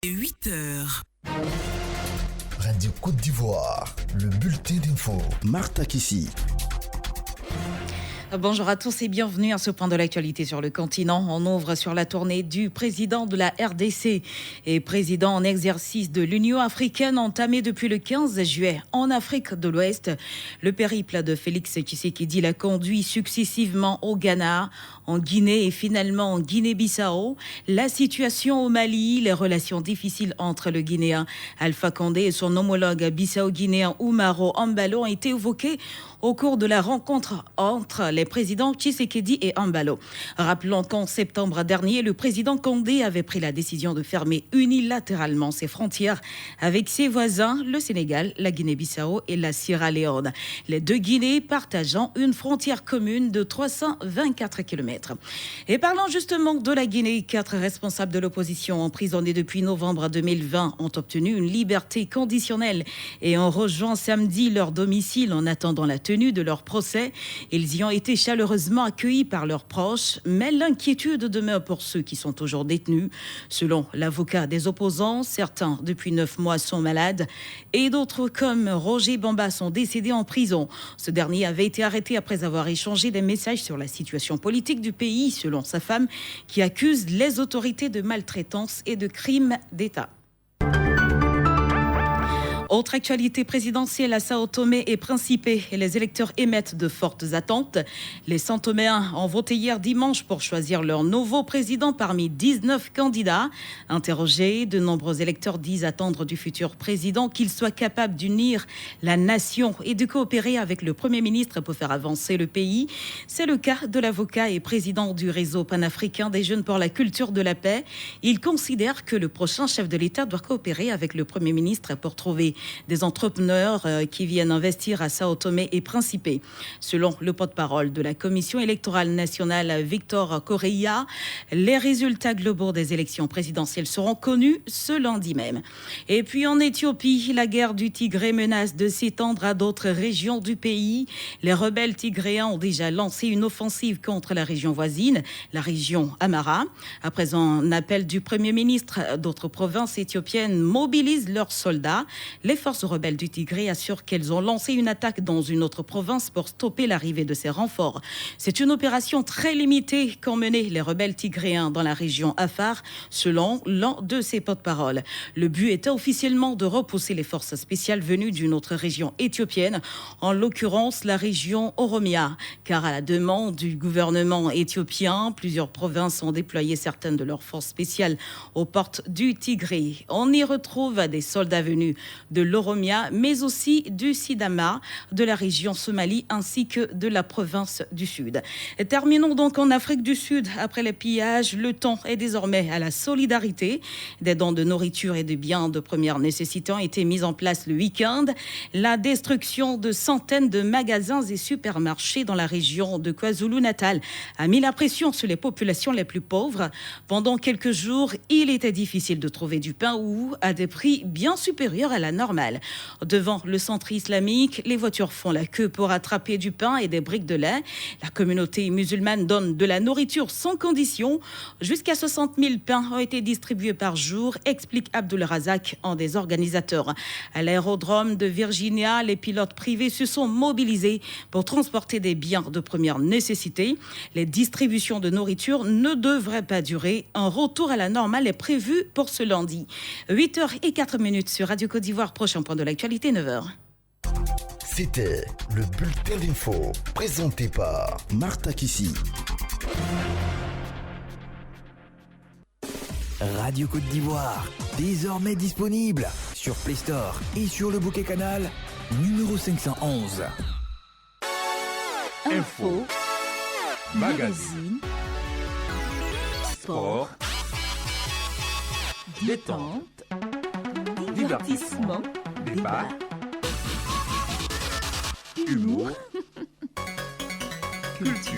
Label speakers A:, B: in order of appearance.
A: 8h.
B: Radio Côte d'Ivoire, le bulletin d'info. Martha Kissi.
C: Bonjour à tous et bienvenue à ce point de l'actualité sur le continent. On ouvre sur la tournée du président de la RDC et président en exercice de l'Union africaine entamé depuis le 15 juillet en Afrique de l'Ouest. Le périple de Félix Tshisekedi l'a conduit successivement au Ghana, en Guinée et finalement en Guinée-Bissau. La situation au Mali, les relations difficiles entre le Guinéen Alpha Condé et son homologue bissau-guinéen Oumaro Embalo ont été évoquées au cours de la rencontre entre les présidents Tshisekedi et Embalo. Rappelons qu'en septembre dernier, le président Condé avait pris la décision de fermer unilatéralement ses frontières avec ses voisins, le Sénégal, la Guinée-Bissau et la Sierra Leone. Les deux Guinées partageant une frontière commune de 324 km. Et parlant justement de la Guinée, 4 responsables de l'opposition emprisonnés depuis novembre 2020 ont obtenu une liberté conditionnelle et ont rejoint samedi leur domicile en attendant la tenue de leur procès. Ils y ont été chaleureusement accueillis par leurs proches, mais l'inquiétude demeure pour ceux qui sont toujours détenus. Selon l'avocat des opposants, certains depuis 9 mois sont malades et d'autres comme Roger Bamba sont décédés en prison. Ce dernier avait été arrêté après avoir échangé des messages sur la situation politique du pays, selon sa femme, qui accuse les autorités de maltraitance et de crimes d'État. Autre actualité présidentielle à Sao Tomé et Principe, et les électeurs émettent de fortes attentes. Les Santoméens ont voté hier dimanche pour choisir leur nouveau président parmi 19 candidats. Interrogés, de nombreux électeurs disent attendre du futur président qu'il soit capable d'unir la nation et de coopérer avec le Premier ministre pour faire avancer le pays. C'est le cas de l'avocat et président du réseau panafricain des jeunes pour la culture de la paix. Il considère que le prochain chef de l'État doit coopérer avec le Premier ministre pour trouver des entrepreneurs qui viennent investir à Sao Tomé et Principe. Selon le porte-parole de la Commission électorale nationale, Victor Correia, les résultats globaux des élections présidentielles seront connus ce lundi même. Et puis en Éthiopie, la guerre du Tigré menace de s'étendre à d'autres régions du pays. Les rebelles tigréens ont déjà lancé une offensive contre la région voisine, la région Amara. Après un appel du Premier ministre, d'autres provinces éthiopiennes mobilisent leurs soldats. Les forces rebelles du Tigré assurent qu'elles ont lancé une attaque dans une autre province pour stopper l'arrivée de ces renforts. C'est une opération très limitée qu'ont menée les rebelles tigréens dans la région Afar, selon l'un de ses porte-paroles. Le but était officiellement de repousser les forces spéciales venues d'une autre région éthiopienne, en l'occurrence la région Oromia, car à la demande du gouvernement éthiopien, plusieurs provinces ont déployé certaines de leurs forces spéciales aux portes du Tigré. On y retrouve des soldats venus de l'Oromia, mais aussi du Sidama, de la région Somalie, ainsi que de la province du Sud. Et terminons donc en Afrique du Sud. Après les pillages, le temps est désormais à la solidarité. Des dons de nourriture et de biens de première nécessité ont été mis en place le week-end. La destruction de centaines de magasins et supermarchés dans la région de KwaZulu-Natal a mis la pression sur les populations les plus pauvres. Pendant quelques jours, il était difficile de trouver du pain ou à des prix bien supérieurs à la normale. Devant le centre islamique, les voitures font la queue pour attraper du pain et des briques de lait. La communauté musulmane donne de la nourriture sans condition. Jusqu'à 60 000 pains ont été distribués par jour, explique Abdul Razak, un des organisateurs. À l'aérodrome de Virginia, les pilotes privés se sont mobilisés pour transporter des biens de première nécessité. Les distributions de nourriture ne devraient pas durer. Un retour à la normale est prévu pour ce lundi. 8h04 sur Radio Côte d'Ivoire. Prochain point de l'actualité, 9h.
B: C'était le bulletin d'info, présenté par Martha Kissi.
D: Radio Côte d'Ivoire, désormais disponible sur Play Store et sur le bouquet canal numéro 511.
A: Info, magazine, sport, détente, divertissement, débat, humour, culture.